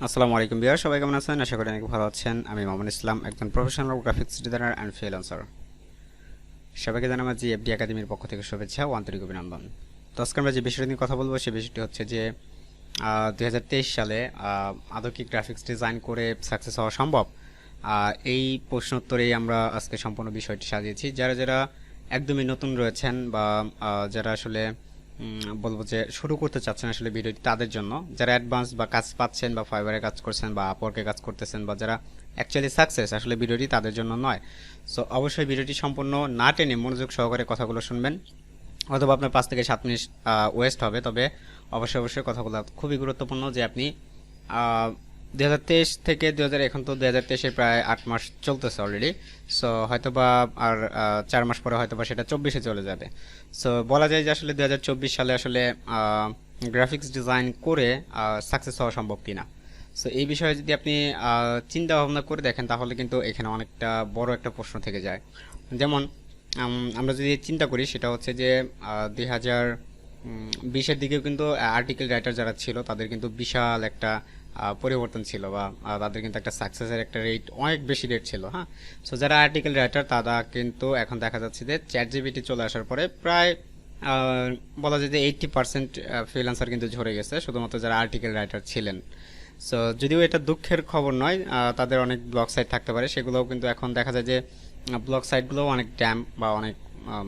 আসসালামু আলাইকুম ভিউয়ার, সবাই কেমন আছেন? আশা করি অনেক ভালো আছেন। আমি মামুন ইসলাম, একজন professional graphics designer and freelancer. সবাইকে জানাই আমার জিএফডি একাডেমির পক্ষ থেকে শুভেচ্ছা ও আন্তরিক অভিনন্দন। তো আজকে আমরা যে বিষয়টি নিয়ে কথা বলবো সেই বিষয়টি হচ্ছে যে 2023 সালে আদৌ কি গ্রাফিক্স ডিজাইন করে সাকসেস হওয়া সম্ভব? এই প্রশ্নোত্তরেই আমরা আজকে সম্পূর্ণ বিষয়টি সাজিয়েছি। যারা যারা একদমই নতুন রয়েছেন বা যারা আসলে বলবো যে শুরু করতে চাচ্ছেন আসলে ভিডিওটি তাদের জন্য, যারা অ্যাডভান্স বা কাজ পাচ্ছেন বা ফাইবারে কাজ করছেন বা আপওয়ার্কে কাজ করতেছেন বা যারা অ্যাকচুয়ালি সাকসেস, আসলে ভিডিওটি তাদের জন্য নয়। সো অবশ্যই ভিডিওটি সম্পূর্ণ না টেনে মনোযোগ সহকারে কথাগুলো শুনবেন। অথবা আপনার 5 থেকে 7 মিনিট ওয়েস্ট হবে, তবে অবশ্যই অবশ্যই কথাগুলো খুবই গুরুত্বপূর্ণ। যে আপনি 2023 থেকে 2000, এখন তো 2023-এর প্রায় 8 মাস চলতেছে অলরেডি। সো হয়তোবা আর 4 মাস পরে হয়তোবা সেটা 24-এ চলে যাবে। সো বলা যায় যে আসলে 2024 সালে আসলে গ্রাফিক্স ডিজাইন করে সাকসেস হওয়া সম্ভব কিনা। সো এই বিষয়ে যদি আপনি চিন্তা ভাবনা করে দেখেন তাহলে কিন্তু এখানে অনেকটা বড় একটা প্রশ্ন থেকে যায়। যেমন আমরা যদি চিন্তা করি সেটা হচ্ছে যে 2020-এর দিকেও কিন্তু আর্টিকেল রাইটার যারা ছিল তাদের কিন্তু বিশাল একটা পরিবর্তন ছিল, বা তাদের কিন্তু একটা সাকসেসের একটা রেট, অনেক বেশি রেট ছিল। হ্যাঁ, সো যারা আর্টিকেল রাইটার তারা কিন্তু এখন দেখা যাচ্ছে যে চ্যাট জিপিটি চলে আসার পরে প্রায় বলা যায় যে 80% ফ্রিল্যান্সার কিন্তু ঝরে গেছে, শুধুমাত্র যারা আর্টিকেল রাইটার ছিলেন। সো যদিও এটা দুঃখের খবর নয়, তাদের অনেক ব্লগ সাইট থাকতে পারে, সেগুলোও কিন্তু এখন দেখা যায় যে ব্লগ সাইটগুলোও অনেক ড্যাম বা অনেক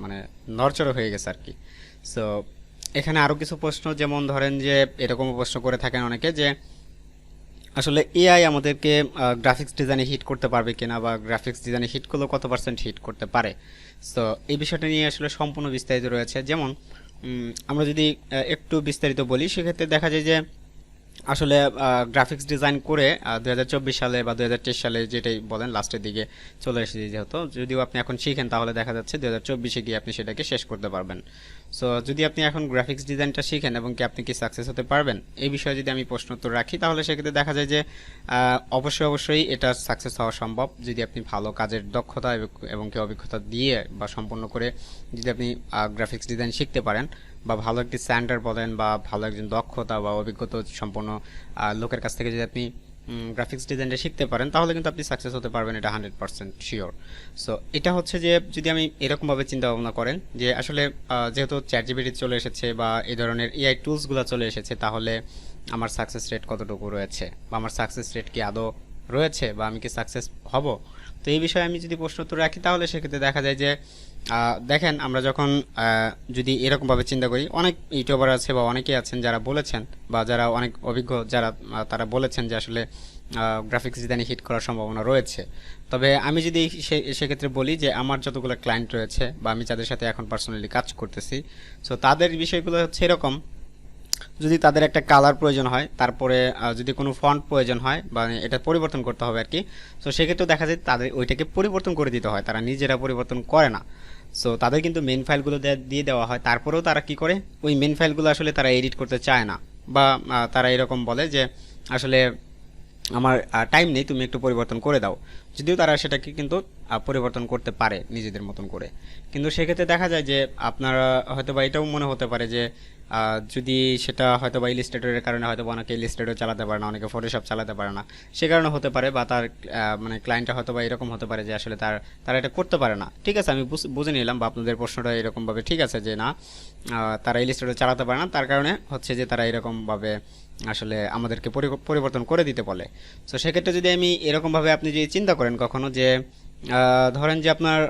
মানে নড়চড় হয়ে গেছে আর কি। সো এখানে আরও কিছু প্রশ্ন, যেমন ধরেন যে এরকম প্রশ্ন করে থাকেন অনেকে যে আসলে এআই আমাদেরকে গ্রাফিক্স ডিজাইনে হিট করতে পারবে কিনা, বা গ্রাফিক্স ডিজাইনে হিট করলেও কত পার্সেন্ট হিট করতে পারে। সো এই বিষয়টা নিয়ে আসলে সম্পূর্ণ বিস্তারিত রয়েছে। যেমন আমরা যদি একটু বিস্তারিত বলি সেক্ষেত্রে দেখা যায় যে আসলে গ্রাফিক্স ডিজাইন করে 2024 সালে বা 2023 সালে, যেটাই বলেন লাস্টের দিকে চলে এসেছে, যেহেতু যদিও আপনি এখন শিখেন তাহলে দেখা যাচ্ছে 2024-এ গিয়ে আপনি সেটাকে শেষ করতে পারবেন। সো যদি আপনি এখন গ্রাফিক্স ডিজাইনটা শিখেন এবং কি আপনি কি সাকসেস হতে পারবেন, এই বিষয়ে যদি আমি প্রশ্ন উত্তর রাখি তাহলে সেক্ষেত্রে দেখা যায় যে অবশ্যই অবশ্যই এটা সাকসেস হওয়া সম্ভব যদি আপনি ভালো কাজের দক্ষতা এবং কি অভিজ্ঞতা দিয়ে বা সম্পন্ন করে যদি আপনি গ্রাফিক্স ডিজাইন শিখতে পারেন, বা ভালো একটি স্ট্যান্ডার্ড বলেন বা ভালো একজন দক্ষতা বা অভিজ্ঞতা সম্পন্ন লোকের কাছ থেকে যদি আপনি গ্রাফিক্স ডিজাইনটা শিখতে পারেন তাহলে কিন্তু আপনি সাকসেস হতে পারবেন, এটা 100% শিওর। সো এটা হচ্ছে যে যদি আমি এরকমভাবে চিন্তা ভাবনা করেন যে আসলে যেহেতু চ্যাট জিপিটি চলে এসেছে বা এই ধরনের এআই টুলসগুলো চলে এসেছে, তাহলে আমার সাকসেস রেট কতটুকু রয়েছে, বা আমার সাকসেস রেট কি আদৌ রয়েছে, বা আমি কি সাকসেস হব। তো এই বিষয়ে আমি যদি প্রশ্ন উত্তর রাখি তাহলে সেক্ষেত্রে দেখা যায় যে দেখেন, আমরা যখন যদি এরকমভাবে চিন্তা করি, অনেক ইউটিউবার আছে বা অনেকেই আছেন যারা বলেছেন, বা যারা অনেক অভিজ্ঞ যারা তারা বলেছেন যে আসলে গ্রাফিক্স ডিজাইনে হিট করার সম্ভাবনা রয়েছে। তবে আমি যদি সেক্ষেত্রে বলি যে আমার যতগুলো ক্লায়েন্ট রয়েছে বা আমি যাদের সাথে এখন পার্সোনালি কাজ করতেছি, সো তাদের বিষয়গুলো হচ্ছে এরকম। যদি তাদের একটা কালার প্রয়োজন হয়, তারপরে যদি কোনো ফন্ট প্রয়োজন হয় বা এটা পরিবর্তন করতে হবে আর কি, সো সেক্ষেত্রেও দেখা যায় তাদের ওইটাকে পরিবর্তন করে দিতে হয়, তারা নিজেরা পরিবর্তন করে না। সো তাদের কিন্তু মেন ফাইলগুলো দিয়ে দেওয়া হয়, তারপরেও তারা কি করে ওই মেন ফাইলগুলো আসলে তারা এডিট করতে চায় না, বা তারা এরকম বলে যে আসলে আমার টাইম নেই, তুমি একটু পরিবর্তন করে দাও। যদিও তারা সেটাকে কিন্তু পরিবর্তন করতে পারে নিজেদের মতন করে। কিন্তু সেক্ষেত্রে দেখা যায় যে আপনারা হয়তো বা এটাও মনে হতে পারে যে যদি সেটা হয়তো বা ইলিস্ট্রেটরের কারণে হয়তো বা অনেকে ইলিস্ট্রেটর চালাতে পারে না, অনেকে ফটোশপ চালাতে পারে না, সে কারণে হতে পারে, বা তার মানে ক্লায়েন্টটা হয়তো বা এরকম হতে পারে যে আসলে তারা এটা করতে পারে না। ঠিক আছে, আমি বুঝে নিলাম, বা আপনাদের প্রশ্নটা এরকমভাবে ঠিক আছে যে না, তারা ইলিস্ট্রেটর চালাতে পারে না, তার কারণে হচ্ছে যে তারা এরকমভাবে আসলে আমাদেরকে পরিবর্তন করে দিতে বলে। তো সেক্ষেত্রে যদি আমি এরকমভাবে আপনি যদি চিন্তা করেন কখনো যে ধরেন যে আপনার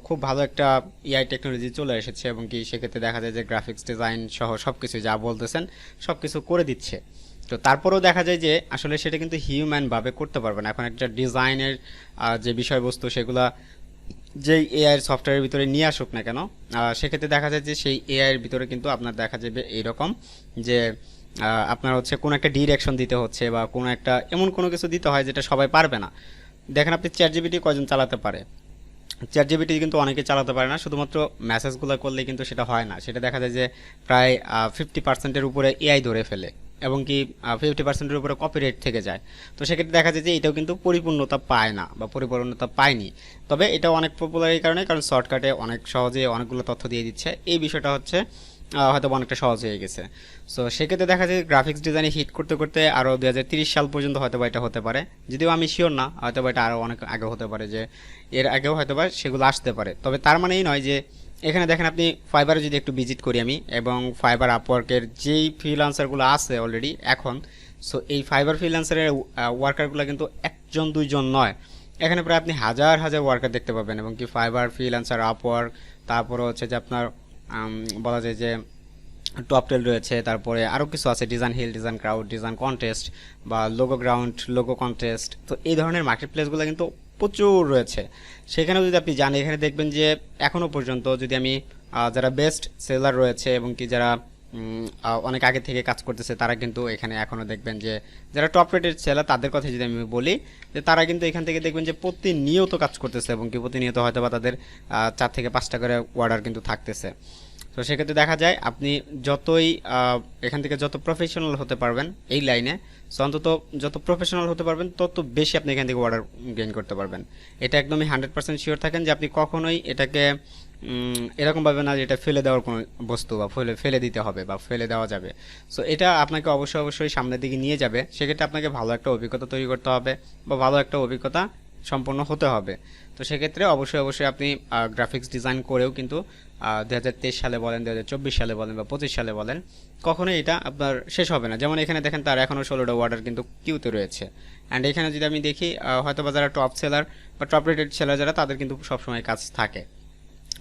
খুব ভালো একটা এআই টেকনোলজি চলে এসেছে, এবং কি সেক্ষেত্রে দেখা যায় যে গ্রাফিক্স ডিজাইন সহ সব কিছু যা বলতেছেন সব কিছু করে দিচ্ছে, তো তারপরেও দেখা যায় যে আসলে সেটা কিন্তু হিউম্যানভাবে করতে পারবে না। এখন একটা ডিজাইনের যে বিষয়বস্তু সেগুলা যেই এআই এর সফটওয়্যারের ভিতরে নিয়ে আসুক না কেন, সেক্ষেত্রে দেখা যায় যে সেই এআই এর ভিতরে কিন্তু আপনার দেখা যাবে এইরকম যে আপনার হচ্ছে কোনো একটা ডিরেকশন দিতে হচ্ছে, বা কোনো একটা এমন কোনো কিছু দিতে হয় যেটা সবাই পারবে না। দেখেন আপনি চ্যাট জিপিটি কয়জন চালাতে পারে? চ্যাট জিপিটি কিন্তু অনেকে চালাতে পারে না, শুধুমাত্র মেসেজগুলো করলে কিন্তু সেটা হয় না, সেটা দেখা যায় যে প্রায় 50%-এর উপরে এআই ধরে ফেলে, এবং কি 50%-এর উপরে কপিরাইট থেকে যায়। তো সেক্ষেত্রে দেখা যায় যে এটাও কিন্তু পরিপূর্ণতা পায় না বা পরিপূর্ণতা পায়নি। তবে এটা অনেক পপুলার এই কারণে, কারণ শর্টকাটে অনেক সহজে অনেকগুলো তথ্য দিয়ে দিচ্ছে। এই বিষয়টা হচ্ছে হয়তো অনেকটা সহজ হয়ে গেছে। সো সেক্ষেত্রে দেখা যায় গ্রাফিক্স ডিজাইনে হিট করতে করতে আরও 2030 সাল পর্যন্ত হয়তো বা এটা হতে পারে, যদিও আমি শিওর না, হয়তো বা এটা আরও অনেক আগে হতে পারে, যে এর আগেও হয়তো বা সেগুলো আসতে পারে। তবে তার মানে এই নয় যে এখানে দেখেন আপনি ফাইবারে যদি একটু ভিজিট করি আমি, এবং ফাইবার আপওয়ার্কের যেই ফ্রিল্যান্সারগুলো আছে অলরেডি এখন, সো এই ফাইবার ফ্রিল্যান্সারের ওয়ার্কারগুলো কিন্তু একজন দুইজন নয়, এখানে প্রায় আপনি হাজার হাজার ওয়ার্কার দেখতে পাবেন। এবং কি ফাইবার ফ্রিল্যান্সার, আপওয়ার্ক, তারপরে হচ্ছে যে আপনার বলা যায় যে টপটেল রয়েছে, তারপরে আরও কিছু আছে, design hill, design crowd, design contest বা লোগো গ্রাউন্ড, লোগো কন্টেস্ট। তো এই ধরনের মার্কেট প্লেসগুলো কিন্তু প্রচুর রয়েছে। সেখানেও যদি আপনি জানেন, এখানে দেখবেন যে এখনও পর্যন্ত যদি আমি যারা বেস্ট সেলার রয়েছে এবং কি যারা অনেক আগে থেকে কাজ করতেছে, তারা কিন্তু এখানে এখনও দেখবেন যে যারা টপ রেটেড সেলার, তাদের কথা যদি আমি বলি, যে তারা কিন্তু এখান থেকে দেখবেন যে প্রতিনিয়ত কাজ করতেছে এবং কি প্রতিনিয়ত হয়তো বা তাদের 4 থেকে 5টা করে অর্ডার কিন্তু থাকতেছে। তো সেক্ষেত্রে দেখা যায় আপনি যতই এখান থেকে যত প্রফেশনাল হতে পারবেন এই লাইনে, সো অন্তত যত প্রফেশনাল হতে পারবেন তত বেশি আপনি এখান থেকে অর্ডার গেইন করতে পারবেন। এটা একদমই 100% শিওর থাকেন যে আপনি কখনোই এটাকে এরকমভাবে না যে এটা ফেলে দেওয়ার কোনো বস্তু বা ফেলে দিতে হবে বা ফেলে দেওয়া যাবে। সো এটা আপনাকে অবশ্যই অবশ্যই সামনের দিকে নিয়ে যাবে। সেক্ষেত্রে আপনাকে ভালো একটা অভিজ্ঞতা তৈরি করতে হবে বা ভালো একটা অভিজ্ঞতা সম্পন্ন হতে হবে। তো সেক্ষেত্রে অবশ্যই অবশ্যই আপনি গ্রাফিক্স ডিজাইন করেও কিন্তু 2023 সালে বলেন, 2024 সালে বলেন বা 25 সালে বলেন, কখনোই এটা আপনার শেষ হবে না। যেমন এখানে দেখেন তার এখনও 16টা অর্ডার কিন্তু কিউতে রয়েছে। অ্যান্ড এখানে যদি আমি দেখি হয়তো বা যারা টপ সেলার বা টপ রেটেড সেলার যারা, তাদের কিন্তু সবসময় কাজ থাকে,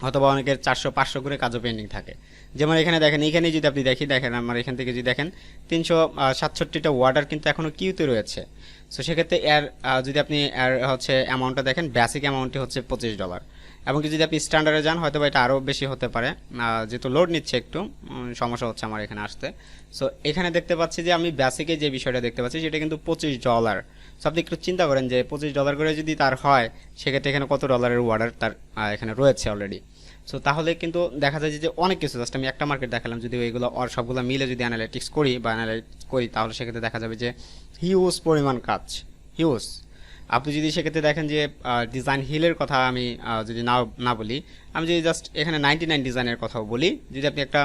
অথবা অনেকের 400-500 করে কাজও পেন্ডিং থাকে। যেমন এখানে দেখেন, এইখানে যদি আপনি দেখেন আমার এখান থেকে যদি দেখেন 367টা অর্ডার কিন্তু এখনও কিউতে রয়েছে। সো সেক্ষেত্রে এর যদি আপনি এর হচ্ছে অ্যামাউন্টটা দেখেন, বেসিক অ্যামাউন্টটি হচ্ছে $25। এবং যদি আপনি স্ট্যান্ডার্ডে যান হয়তো বা এটা আরও বেশি হতে পারে, যেহেতু লোড নিচ্ছে একটু সমস্যা হচ্ছে আমার এখানে আসতে। সো এখানে দেখতে পাচ্ছি যে আমি বেসিকে যে বিষয়টা দেখতে পাচ্ছি সেটা কিন্তু $25। সো আপনি একটু চিন্তা করেন যে $25 করে যদি তার হয়, সেক্ষেত্রে এখানে কত ডলারের অর্ডার তার এখানে রয়েছে অলরেডি। সো তাহলে কিন্তু দেখা যায় যে অনেক কিছু, জাস্ট আমি একটা মার্কেট দেখালাম, যদি এইগুলো সবগুলো মিলে যদি অ্যানালাইটিক্স করি বা অ্যানালাইজ করি, তাহলে সেক্ষেত্রে দেখা যাবে যে হিউজ পরিমাণ কাজ, হিউজ। আপনি যদি সেক্ষেত্রে দেখেন যে ডিজাইন হিলের কথা আমি যদি না বলি, আমি যদি জাস্ট এখানে 99 ডিজাইনের কথাও বলি, যদি আপনি একটা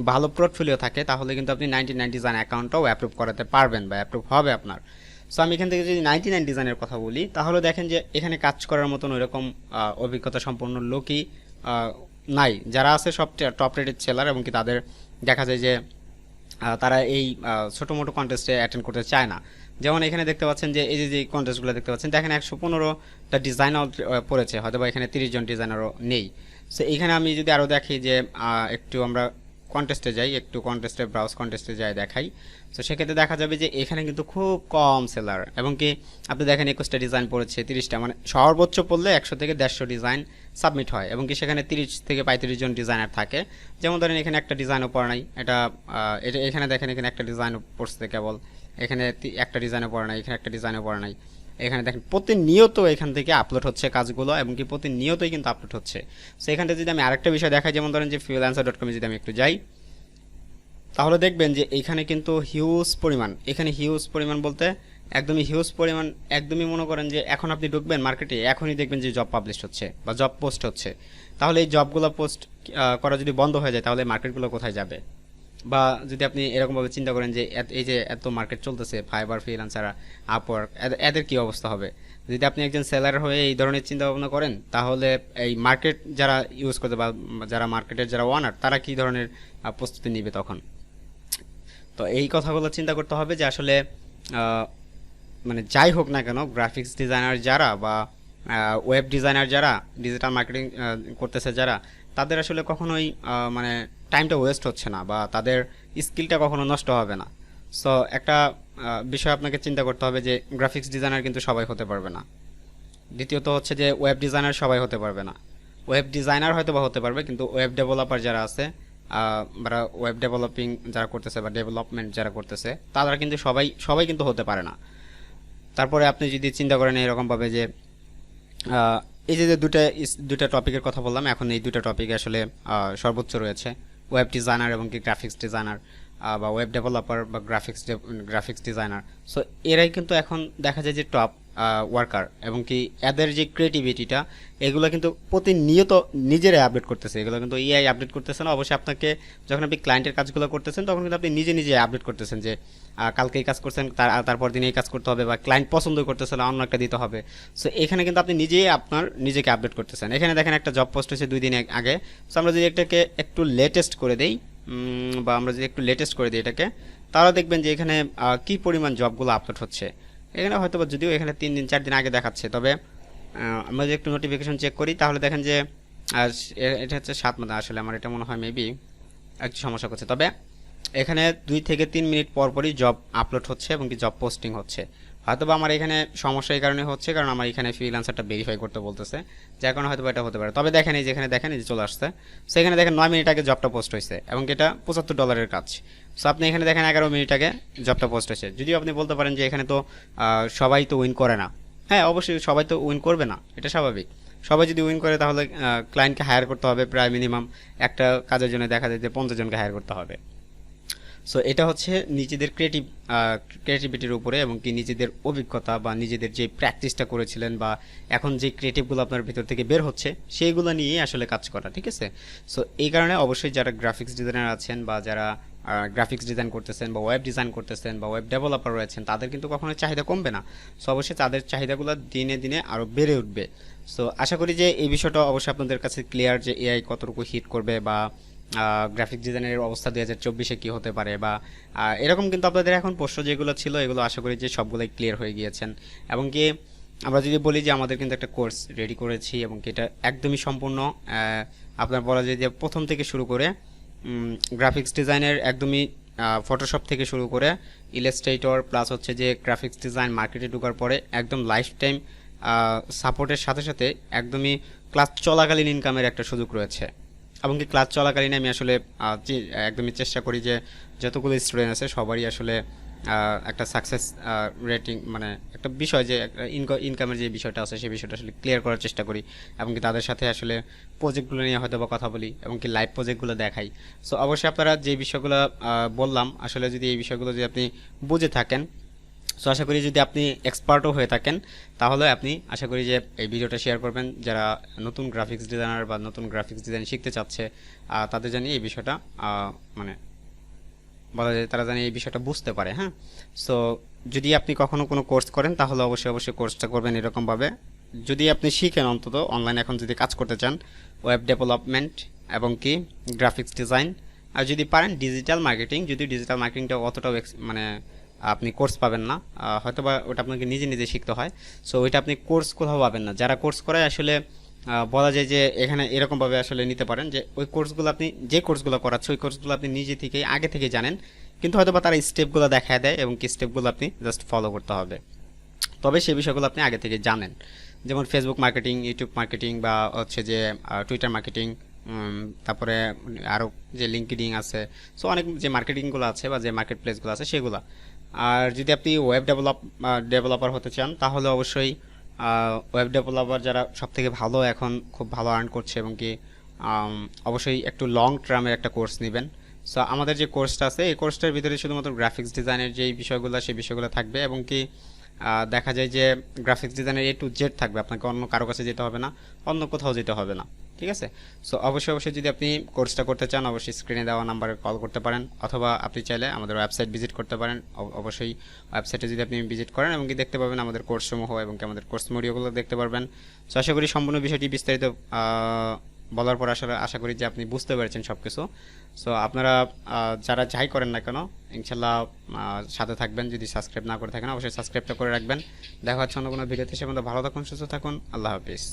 ভালো পোর্টফোলিও থাকে, তাহলে কিন্তু আপনি 99 ডিজাইন অ্যাকাউন্টটাও অ্যাপ্রুভ করাতে পারবেন বা অ্যাপ্রুভ হবে আপনার। সো আমি এখান থেকে যদি 99 ডিজাইনের কথা বলি, তাহলে দেখেন যে এখানে কাজ করার মতন ওইরকম অভিজ্ঞতা সম্পন্ন লোকই নাই। যারা আছে সব টপ রেটেড সেলার, এবং কি তাদের দেখা যায় যে তারা এই ছোটো মোটো কন্টেস্টে অ্যাটেন্ড করতে চায় না। যেমন এখানে দেখতে পাচ্ছেন যে এই যে কন্টেস্টগুলো দেখতে পাচ্ছেন, দেখেন 115টা ডিজাইনার পড়েছে, হয়তো বা এখানে 30 জন ডিজাইনারও নেই। সো এখানে আমি যদি আরও দেখি যে একটু আমরা কন্টেস্টে যাই, একটু কন্টেস্টে ব্রাউজ কন্টেস্টে যাই দেখাই। তো সেক্ষেত্রে দেখা যাবে যে এখানে কিন্তু খুব কম সেলার, এবং কি আপনি দেখেন 21টা ডিজাইন পড়েছে, 30টা, মানে সর্বোচ্চ পড়লে 100 থেকে 150 ডিজাইন সাবমিট হয়, এবং কি সেখানে 30 থেকে 35 জন ডিজাইনার থাকে। যেমন ধরেন এখানে একটা ডিজাইনও পড়ে নাই, এটা এখানে দেখেন এখানে একটা ডিজাইনও পড়ছে কেবল, এখানে একটা ডিজাইনও পড়ে নাই, এখানে একটা ডিজাইনও পড়ে নাই। এখানে দেখেন প্রতিনিয়ত এখান থেকে আপলোড হচ্ছে কাজগুলো, এবং কি প্রতিনিয়তই কিন্তু আপলোড হচ্ছে। সো এখানটা যদি আমি আরেকটা বিষয় দেখাই, যেমন ধরেন যে freelancer.com যদি আমি একটু যাই, তাহলে দেখবেন যে এখানে কিন্তু হিউজ পরিমাণ, এখানে হিউজ পরিমাণ বলতে একদমই হিউজ পরিমাণ, একদমই মনে করেন যে এখন আপনি ঢুকবেন মার্কেটে, এখনই দেখবেন যে জব পাবলিশ হচ্ছে বা জব পোস্ট হচ্ছে। তাহলে এই জবগুলো পোস্ট করা যদি বন্ধ হয়ে যায়, তাহলে মার্কেটগুলো কোথায় যাবে? বা যদি আপনি এরকমভাবে চিন্তা করেন যে এই যে এত মার্কেট চলতেছে, ফাইবার, ফ্রিল্যান্সার, আপওয়ার্ক, এদের কি অবস্থা হবে? যদি আপনি একজন সেলার হয়ে এই ধরনের চিন্তা ভাবনা করেন, তাহলে এই মার্কেট যারা ইউজ করতে বা যারা মার্কেটের যারা ওনার, তারা কি ধরনের প্রস্তুতি নিবে তখন? তো এই কথাগুলো চিন্তা করতে হবে যে আসলে মানে যাই হোক না কেন, গ্রাফিক্স ডিজাইনার যারা বা ওয়েব ডিজাইনার যারা, ডিজিটাল মার্কেটিং করতেছে যারা, তাদের আসলে কখনোই মানে টাইমটা ওয়েস্ট হচ্ছে না বা তাদের স্কিলটা কখনো নষ্ট হবে না। সো একটা বিষয় আপনাকে চিন্তা করতে হবে যে গ্রাফিক্স ডিজাইনার কিন্তু সবাই হতে পারবে না। দ্বিতীয়ত হচ্ছে যে ওয়েব ডিজাইনার সবাই হতে পারবে না। ওয়েব ডিজাইনার হয়তো বা হতে পারবে, কিন্তু ওয়েব ডেভেলপার যারা আছে বা ওয়েব ডেভেলপিং যারা করতেছে বা ডেভেলপমেন্ট যারা করতেছে, তারা কিন্তু সবাই কিন্তু হতে পারে না। তারপরে আপনি যদি চিন্তা করেন এরকমভাবে যে এই যে দুটা টপিকের কথা বললাম, এখন এই দুটো টপিক আসলে সর্বোচ্চ রয়েছে, ওয়েব ডিজাইনার এবং কি গ্রাফিক্স ডিজাইনার বা ওয়েব ডেভেলপার বা গ্রাফিক্স ডিজাইনার। সো এরাই কিন্তু এখন দেখা যায় যে টপ, ওয়ার্কার এবং কি এদের যে ক্রিয়েটিভিটিটা এগুলো কিন্তু প্রতিনিয়ত নিজেরাই আপডেট করতেছে, এগুলো কিন্তু এআই আপডেট করতেছে না। অবশ্যই আপনাকে যখন আপনি ক্লায়েন্টের কাজগুলো করতেছেন তখন কিন্তু আপনি নিজে নিজে আপডেট করতেছেন যে কালকে এই কাজ করছেন, তারপর দিন এই কাজ করতে হবে, বা ক্লায়েন্ট পছন্দ করতেছে না অন্য একটা দিতে হবে। সো এখানে কিন্তু আপনি নিজেই আপনার নিজেকে আপডেট করতেছেন। এখানে দেখেন একটা জব পোস্ট হয়েছে 2 দিন আগে। সো আমরা যদি এটাকে একটু লেটেস্ট করে দেই, বা আমরা যদি একটু লেটেস্ট করে দিই এটাকে, তাহলে দেখবেন যে এখানে কি পরিমাণ জবগুলো আপলোড হচ্ছে। এখানে হয়তো বা যদিও এখানে 3 দিন 4 দিন আগে দেখাচ্ছে, তবে আমরা যদি একটু নোটিফিকেশন চেক করি তাহলে দেখেন যে এটা হচ্ছে 7 মাস। আসলে আমার এটা মনে হয় মেবি একটু সমস্যা করছে, তবে এখানে 2 থেকে 3 মিনিট পর পরই জব আপলোড হচ্ছে এবং কি জব পোস্টিং হচ্ছে। হয়তোবা আমার এখানে সমস্যা এই কারণে হচ্ছে কারণ আমার এখানে ফ্রিল্যান্সারটা ভেরিফাই করতে বলতেছে, যার কারণে হয়তো এটা হতে পারে। তবে দেখেন এই যেখানে দেখেন এই যে চলে আসছে, সেখানে দেখেন 9 মিনিট আগে জবটা পোস্ট হয়েছে এবং এটা $75 কাজ। সো আপনি এখানে দেখেন 11 মিনিট আগে জবটা পোস্ট হয়েছে। যদিও আপনি বলতে পারেন যে এখানে তো সবাই তো উইন করে না। হ্যাঁ, অবশ্যই সবাই তো উইন করবে না, এটা স্বাভাবিক। সবাই যদি উইন করে তাহলে ক্লায়েন্টকে হায়ার করতে হবে প্রায় মিনিমাম একটা কাজের জন্য দেখা যায় যে 50 জনকে হায়ার করতে হবে। সো এটা হচ্ছে নিজেদের ক্রিয়েটিভিটির উপরে এবং কি নিজেদের অভিজ্ঞতা বা নিজেদের যে প্র্যাকটিসটা করেছিলেন বা এখন যে ক্রিয়েটিভগুলো আপনার ভিতর থেকে বের হচ্ছে সেইগুলো নিয়েই আসলে কাজ করা, ঠিক আছে। সো এই কারণে অবশ্যই যারা গ্রাফিক্স ডিজাইনার আছেন বা যারা গ্রাফিক্স ডিজাইন করতেছেন বা ওয়েব ডিজাইন করতেছেন বা ওয়েব ডেভেলপার রয়েছেন তাদের কিন্তু কখনোই চাহিদা কমবে না। সো অবশ্যই তাদের চাহিদাগুলো দিনে দিনে আরও বেড়ে উঠবে। সো আশা করি যে এই বিষয়টা অবশ্যই আপনাদের কাছে ক্লিয়ার যে এআই কতটুকু হিট করবে বা গ্রাফিক ডিজাইনের অবস্থা 2024-এ কী হতে পারে বা এরকম কিন্তু আপনাদের এখন প্রশ্ন যেগুলো ছিল এগুলো আশা করি যে সবগুলোই ক্লিয়ার হয়ে গিয়েছেন। এবং কি আমরা যদি বলি যে আমাদের কিন্তু একটা কোর্স রেডি করেছি এবং কি এটা একদমই সম্পূর্ণ আপনার বলা যায় যে প্রথম থেকে শুরু করে গ্রাফিক্স ডিজাইনের একদমই ফটোশপ থেকে শুরু করে ইলাস্ট্রেটর প্লাস হচ্ছে যে গ্রাফিক্স ডিজাইন মার্কেটে ঢোকার পরে একদম লাইফ টাইম সাপোর্টের সাথে সাথে একদমই ক্লাস চলাকালীন ইনকামের একটা সুযোগ রয়েছে। এমনকি ক্লাস চলাকালীন আমি আসলে একদমই চেষ্টা করি যে যতগুলো স্টুডেন্ট আছে সবারই আসলে একটা সাকসেস রেটিং মানে একটা বিষয় যে ইনকামের যে বিষয়টা আছে সেই বিষয়টা আসলে ক্লিয়ার করার চেষ্টা করি এবং কি তাদের সাথে আসলে প্রজেক্টগুলো নিয়ে হয়তো বা কথা বলি এবং কি লাইভ প্রজেক্টগুলো দেখাই। সো অবশ্যই আপনারা যে বিষয়গুলো বললাম আসলে যদি এই বিষয়গুলো যদি আপনি বুঝে থাকেন, সো আশা করি যদি আপনি এক্সপার্টও হয়ে থাকেন তাহলে আপনি আশা করি যে এই ভিডিওটা শেয়ার করবেন যারা নতুন গ্রাফিক্স ডিজাইনার বা নতুন গ্রাফিক্স ডিজাইন শিখতে চাচ্ছে তাদের জানি এই বিষয়টা মানে বলা যায় তারা জানি এই বিষয়টা বুঝতে পারে। হ্যাঁ, সো যদি আপনি কখনো কোনো কোর্স করেন তাহলে অবশ্যই অবশ্যই কোর্সটা করবেন এরকমভাবে। যদি আপনি শিখেন অন্তত অনলাইনে এখন যদি কাজ করতে চান ওয়েব ডেভেলপমেন্ট এবং কি গ্রাফিক্স ডিজাইন, আর যদি পারেন ডিজিটাল মার্কেটিং, যদি ডিজিটাল মার্কেটিংটা অতটাও মানে আপনি কোর্স পাবেন না, হয়তো বা ওটা আপনাকে নিজে নিজে শিখতে হয়। সো ওইটা আপনি কোর্স কোথাও পাবেন না। যারা কোর্স করায় আসলে বলা যায় যে এখানে এরকমভাবে আসলে নিতে পারেন যে ওই কোর্সগুলো আপনি যে কোর্সগুলো করাচ্ছে ওই কোর্সগুলো আপনি নিজে থেকেই আগে থেকে জানেন, কিন্তু হয়তো বা তারা স্টেপগুলো দেখায় দেয় এবং কি স্টেপগুলো আপনি জাস্ট ফলো করতে হবে, তবে সেই বিষয়গুলো আপনি আগে থেকে জানেন। যেমন ফেসবুক মার্কেটিং, ইউটিউব মার্কেটিং বা হচ্ছে যে টুইটার মার্কেটিং, তারপরে আরও যে লিঙ্কডিন আছে, সো অনেক যে মার্কেটিংগুলো আছে বা যে মার্কেট প্লেসগুলো আছে সেগুলো। আর যদি আপনি ওয়েব ডেভেলপার হতে চান তাহলে অবশ্যই ওয়েব ডেভেলপার যারা সবথেকে ভালো এখন খুব ভালো আর্ন করছে এবং কি অবশ্যই একটু লং টার্মের একটা কোর্স নেবেন। সো আমাদের যে কোর্সটা আছে এই কোর্সটার ভিতরে শুধুমাত্র গ্রাফিক্স ডিজাইনের যেই বিষয়গুলো সেই বিষয়গুলো থাকবে এবং কি দেখা যায় যে গ্রাফিক্স ডিজাইনের A to Z থাকবে, আপনাকে অন্য কারো কাছে যেতে হবে না, অন্য কোথাও যেতে হবে না, ঠিক আছে। সো অবশ্যই অবশ্যই যদি আপনি কোর্সটা করতে চান অবশ্যই স্ক্রিনে দেওয়া নাম্বারে কল করতে পারেন অথবা আপনি চাইলে আমাদের ওয়েবসাইট ভিজিট করতে পারেন। অবশ্যই ওয়েবসাইটে যদি আপনি ভিজিট করেন এবং কি দেখতে পাবেন আমাদের কোর্সসমূহ এবং কি আমাদের কোর্স মডিউলগুলো দেখতে পারবেন। সো আশা করি সম্পূর্ণ বিষয়টি বিস্তারিত বলার পর আসলে আশা করি যে আপনি বুঝতে পেরেছেন সব কিছু। সো আপনারা যারা যাই করেন না কেন ইনশাল্লাহ সাথে থাকবেন, যদি সাবস্ক্রাইব না করে থাকেন অবশ্যই সাবস্ক্রাইবটা করে রাখবেন। দেখা হচ্ছে অন্য কোনো ভিডিওতে, সে মধ্যে ভালো থাকুন, সুস্থ থাকুন, আল্লাহ হাফিজ।